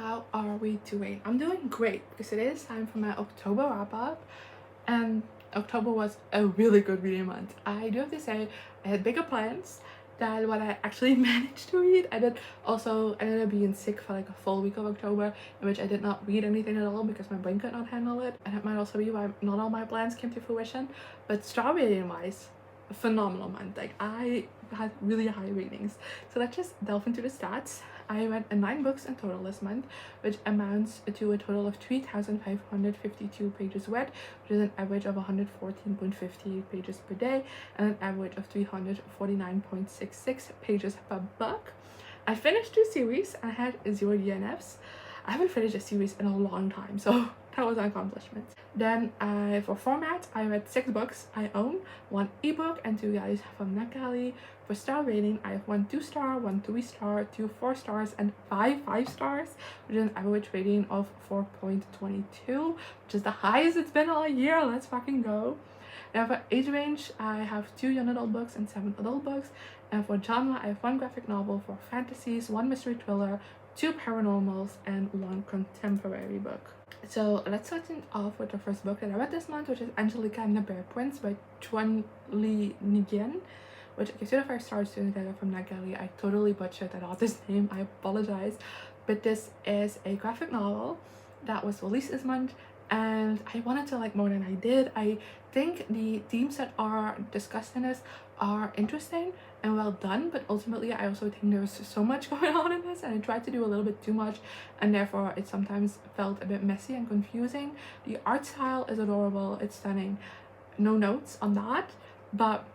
how are we doing? I'm doing great because it is time for my October wrap up, and October was a really good reading month. I do have to say I had bigger plans than what I actually managed to read. I ended up being sick for like a full week of October, in which I did not read anything at all because my brain could not handle it, and it might also be why not all my plans came to fruition. But star rating wise, a phenomenal month. Like, I had really high ratings. So let's just delve into the stats. I read 9 books in total this month, which amounts to a total of 3,552 pages read, which is an average of 114.50 pages per day and an average of 349.66 pages per book. I finished 2 series and I had 0 DNFs. I haven't finished a series in a long time, so that was an accomplishment. Then for format, I read 6 books I own, 1 ebook and 2 guides from NetGalley. For star rating, I have 1 2-star, 1 3-star, 2 4-stars, and 5 5-stars, which is an average rating of 4.22, which is the highest it's been all year. Let's fucking go. And for age range, I have 2 young adult books and 7 adult books. And for genre, I have 1 graphic novel, 4 fantasies, 1 mystery thriller, 2 paranormals, and 1 contemporary book. So let's start off with the first book that I read this month, which is Angelica and the Bear Prince by Trung Le Nguyen, which gives you the 5 stars to the from NetGalley. I totally butchered that author's name, I apologize. But this is a graphic novel that was released this month, and I wanted to like more than I did. I think the themes that are discussed in this are interesting and well done, but ultimately I also think there's so much going on in this, and I tried to do a little bit too much, and therefore it sometimes felt a bit messy and confusing. The art style is adorable, it's stunning, no notes on that, but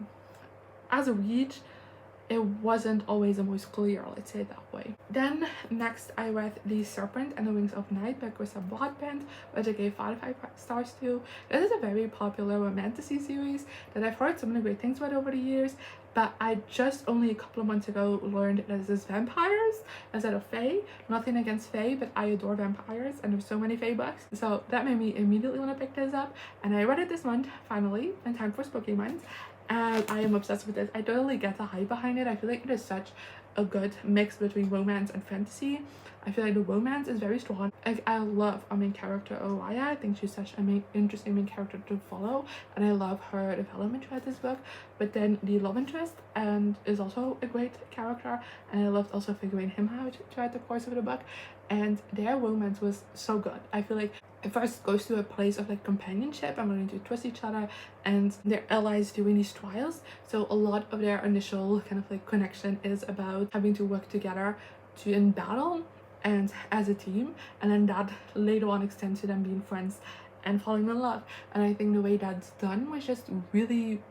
as a read, it wasn't always the most clear, let's say it that way. Then next I read The Serpent and the Wings of Night by Carissa Broadbent, which I gave 5 stars to. This is a very popular romantasy series that I've heard so many great things about over the years, but I just only a couple of months ago learned that this is vampires instead of fae. Nothing against fae, but I adore vampires and there's so many fae books, so that made me immediately want to pick this up, and I read it this month finally in time for spooky month. And I am obsessed with this. I totally get the hype behind it. I feel like it is such a good mix between romance and fantasy. I feel like the romance is very strong. Like, I love our main character Oriya. I think she's such an interesting main character to follow, and I love her development throughout this book. But then the love interest and is also a great character, and I loved also figuring him out throughout the course of the book, and their romance was so good. I feel like it first goes to a place of like companionship and learning to trust each other, and they're allies during these trials, so a lot of their initial kind of like connection is about having to work together in battle and as a team, and then that later on extends to them being friends and falling in love. And I think the way that's done was just really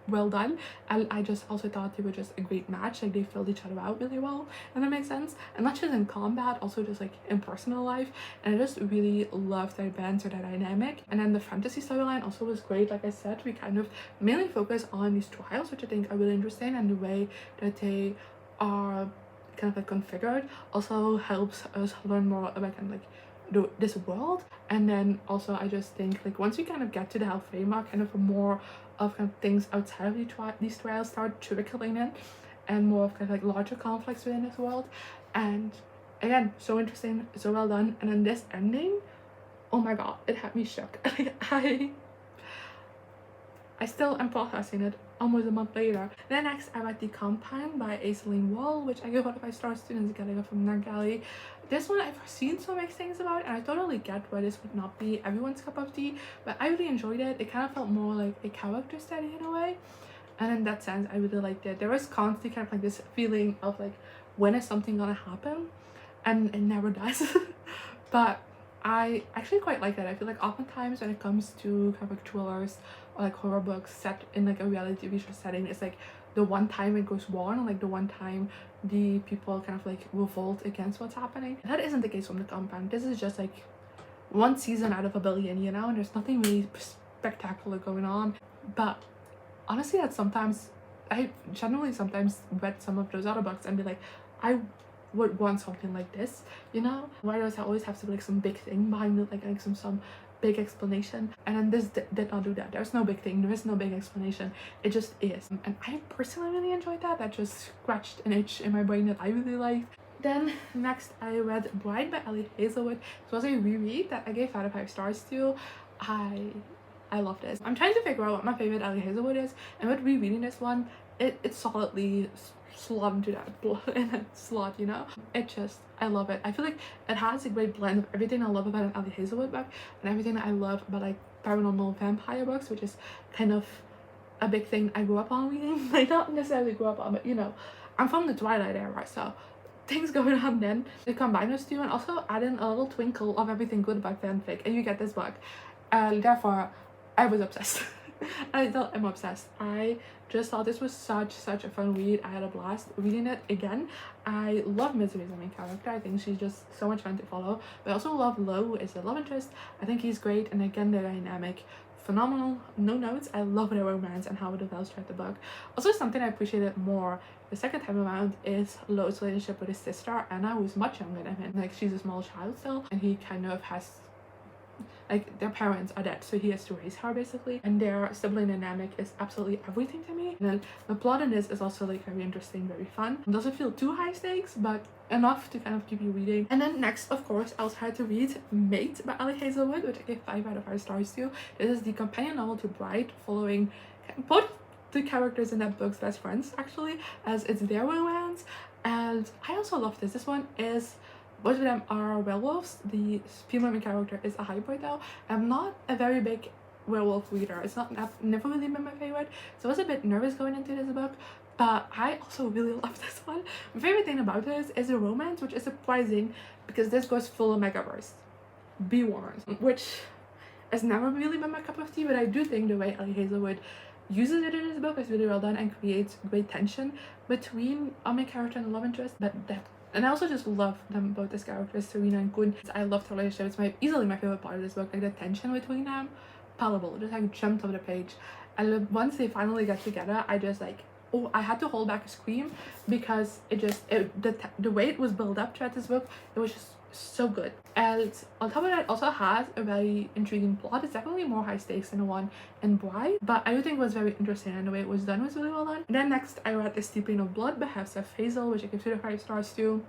well done, and I just also thought they were just a great match. Like, they filled each other out really well, and that makes sense, and not just in combat, also just like in personal life. And I just really loved their banter, their dynamic. And then the fantasy storyline also was great. Like I said, we kind of mainly focus on these trials, which I think are really interesting, and the way that they are kind of like configured also helps us learn more about kind of like this world. And then also I just think like once we kind of get to the health framework, kind of more of kind of things outside of these trials start trickling in, and more of kind of like larger conflicts within this world. And again, so interesting, so well done. And then this ending, oh my god, it had me shook. I still am processing it almost a month later. Then next I read The Compound by Aisling Rawle, which I give out of 5 stars to Angelica from NetGalley. This one I've seen so mixed things about, and I totally get why this would not be everyone's cup of tea, but I really enjoyed it. It kind of felt more like a character study in a way, and in that sense I really liked it. There was constantly kind of like this feeling of like, when is something gonna happen, and it never does. But I actually quite like that. I feel like oftentimes when it comes to kind of like thrillers or like horror books set in like a reality TV show setting, it's like the one time it goes wrong, like the one time the people kind of like revolt against what's happening. And that isn't the case from The Compound. This is just like one season out of a billion, you know, and there's nothing really spectacular going on. But honestly, that sometimes I generally sometimes read some of those other books and be like, I would want something like this, you know? Why does it always have to be like some big thing behind it, like some big explanation? And then this did not do that. There's no big thing, there is no big explanation, it just is. And I personally really enjoyed that. That just scratched an itch in my brain that I really liked. Then next I read Bride by Ali Hazelwood. It was a reread that I gave 5 out of 5 stars to. I love this. I'm trying to figure out what my favorite Ali Hazelwood is, and with rereading this one, it solidly slot into that in a slot, you know? It just, I love it. I feel like it has a great blend of everything I love about an Ali Hazelwood book and everything that I love about like paranormal vampire books, which is kind of a big thing I grew up on reading. Like, not necessarily grew up on, but you know, I'm from the Twilight era, so things going on then. They combine those two and also add in a little twinkle of everything good about fanfic, and you get this book. And therefore, I was obsessed. I still am obsessed. I just thought this was such a fun read. I had a blast reading it again. I love Misery as the main character. I think she's just so much fun to follow. But I also love Lo as the love interest. I think he's great, and again, the dynamic phenomenal. No notes. I love the romance and how it develops throughout the book. Also, something I appreciated more the second time around is Lo's relationship with his sister Anna, who's much younger than him. Like, she's a small child still, and he kind of has, like, their parents are dead, so he has to raise her basically, and their sibling dynamic is absolutely everything to me. And then the plot in this is also like very interesting, very fun. It doesn't feel too high stakes, but enough to kind of keep you reading. And then next, of course, I also had to read Mate by Ali Hazelwood, which I gave 5 out of 5 stars to. This is the companion novel to Bride, following both the characters in that book's best friends actually, as it's their romance. And I also love this. This one is, both of them are werewolves. The female main character is a hybrid though. I'm not a very big werewolf reader. It's not, never really been my favorite, so I was a bit nervous going into this book, but I also really love this one. My favorite thing about this is the romance, which is surprising because this goes full of megaverse. Be warned. Which has never really been my cup of tea, but I do think the way Ali Hazelwood uses it in this book is really well done and creates great tension between our main character and the love interest. And I also just love them both as characters, Serena and Kun. I love their relationship. It's easily my favorite part of this book. Like, the tension between them, palpable. Just like jumped off the page. And once they finally get together, I just like, oh, I had to hold back a scream because the way it was built up throughout this book, it was just so good. And on top of that, it also has a very intriguing plot. It's definitely more high stakes than the one in Bride, but I do think it was very interesting, and the way it was done was really well done. And then next I read The Steeping of Blood by Hafsah Faizal, which I give 2 out of 5 stars to.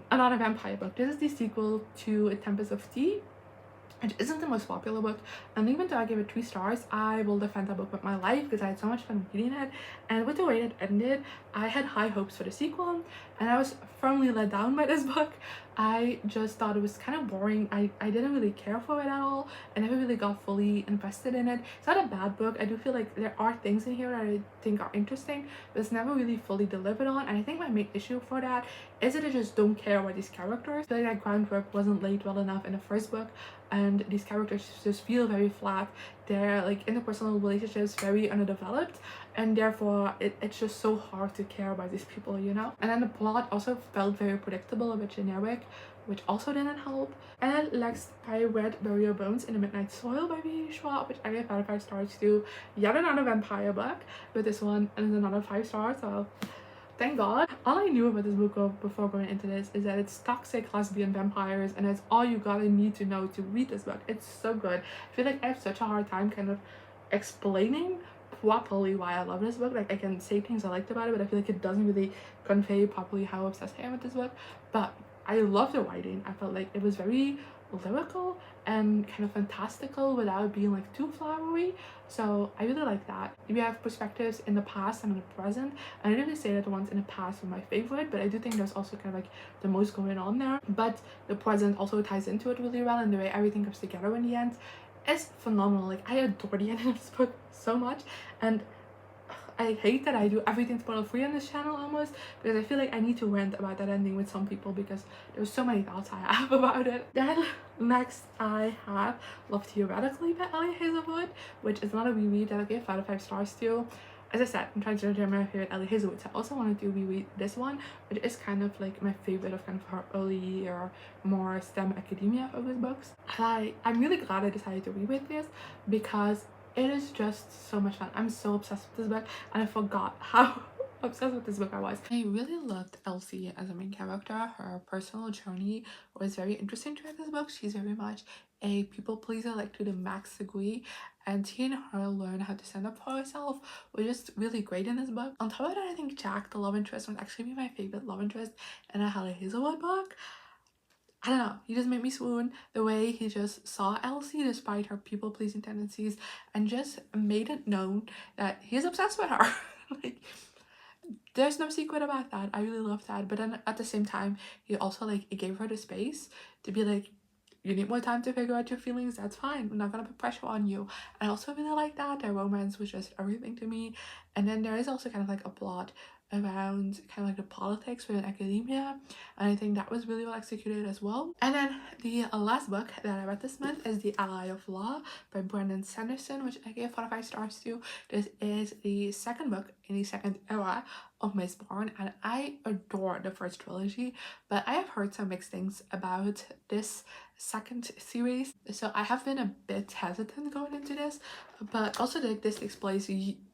Another vampire book. This is the sequel to A Tempest of Tea. It isn't the most popular book, and even though I gave it 3 stars, I will defend that book with my life because I had so much fun reading it. And with the way it ended, I had high hopes for the sequel, and I was firmly let down by this book. I just thought it was kind of boring. I didn't really care for it at all. I never really got fully invested in it. It's not a bad book. I do feel like there are things in here that I think are interesting, but it's never really fully delivered on. And I think my main issue for that is that I just don't care about these characters. I feel like that groundwork wasn't laid well enough in the first book, and these characters just feel very flat. They're like interpersonal relationships very underdeveloped, and therefore it's just so hard to care about these people, you know. And then the plot also felt very predictable, a bit generic, which also didn't help. And then next I read Bury Your Bones in the Midnight Soil by Schwab, which I gave 5 out of 5 stars to. Yet another vampire book, but this one is another 5 stars, so thank God. All I knew about this book before going into this is that it's toxic lesbian vampires, and that's all you gotta need to know to read this book. It's so good. I feel like I have such a hard time kind of explaining properly why I love this book. Like, I can say things I liked about it, but I feel like it doesn't really convey properly how obsessed I am with this book. But I love the writing. I felt like it was very lyrical and kind of fantastical without being like too flowery, so I really like that. We have perspectives in the past and in the present, and I didn't really say that the ones in the past were my favorite, but I do think there's also kind of like the most going on there. But the present also ties into it really well, and the way everything comes together in the end is phenomenal. Like, I adore the end of this book so much, and I hate that I do everything spoiler free on this channel almost, because I feel like I need to rant about that ending with some people because there's so many thoughts I have about it. Then next I have Love Theoretically by Ali Hazelwood, which is another reread that I gave 5 out of 5 stars to. As I said, I'm trying to enjoy my favorite Ali Hazelwood, so I also wanted to reread this one, which is kind of like my favorite of kind of her early or more STEM academia focused books. And I'm really glad I decided to reread this because it is just so much fun. I'm so obsessed with this book, and I forgot how obsessed with this book I was. I really loved Elsie as a main character. Her personal journey was very interesting throughout this book. She's very much a people pleaser, like to the max degree, and seeing her learn how to stand up for herself was just really great in this book. On top of that, I think Jack, the love interest, would actually be my favorite love interest in a Ali Hazelwood book. I don't know, he just made me swoon. The way he just saw Elsie despite her people-pleasing tendencies and just made it known that he's obsessed with her. Like, there's no secret about that. I really love that. But then at the same time, he also like gave her the space to be like, you need more time to figure out your feelings, that's fine. I'm not gonna put pressure on you. And I also really like that. Their romance was just everything to me. And then there is also kind of like a plot around kind of like the politics within academia, and I think that was really well executed as well. And then the last book that I read this month is The Ally of Law by Brandon Sanderson, which I gave 4 out of 5 stars to. This is the second book in the second era of Miss Barn, and I adore the first trilogy, but I have heard some mixed things about this second series, so I have been a bit hesitant going into this. But also like this takes place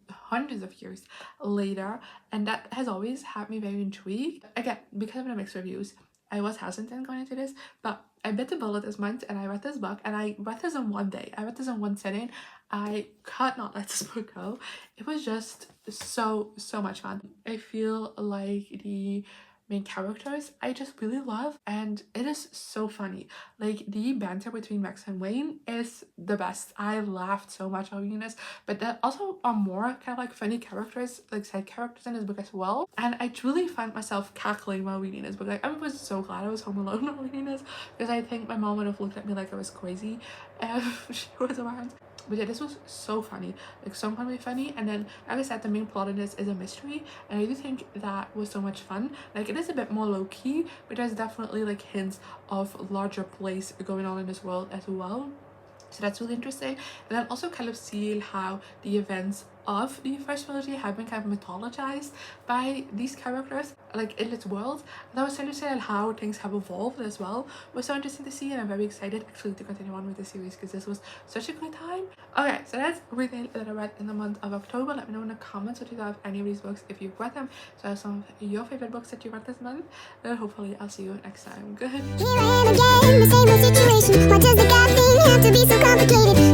hundreds of years later, and that has always had me very intrigued. Again, because of the mixed reviews, I was hesitant going into this, but I bit the bullet this month and I read this book, and I read this in one day. I read this in one sitting. I could not let this book go. It was just so much fun. I feel like the main characters I just really love, and it is so funny. Like, the banter between Max and Wayne is the best. I laughed so much while reading this, but there also are more kind of like funny characters, like side characters in this book as well, and I truly find myself cackling while reading this book. Like, I was so glad I was home alone while reading this, because I think my mom would have looked at me like I was crazy if she was around. But yeah, this was so funny, like so funny. And then, like I said, the main plot in this is a mystery, and I do think that was so much fun. Like, it is a bit more low-key, but there's definitely like hints of larger plays going on in this world as well, so that's really interesting. And then also kind of seeing how the events of the first trilogy have been kind of mythologized by these characters, like in this world. And that was interesting, and how things have evolved as well was so interesting to see, and I'm very excited actually to continue on with the series because this was such a good time. Okay, so that's everything that I read in the month of October. Let me know in the comments what you thought of any of these books, if you've read them, so some of your favorite books that you read this month. And hopefully I'll see you next time. Good. Here I am again, the same old situation. Why does the God thing have to be so complicated?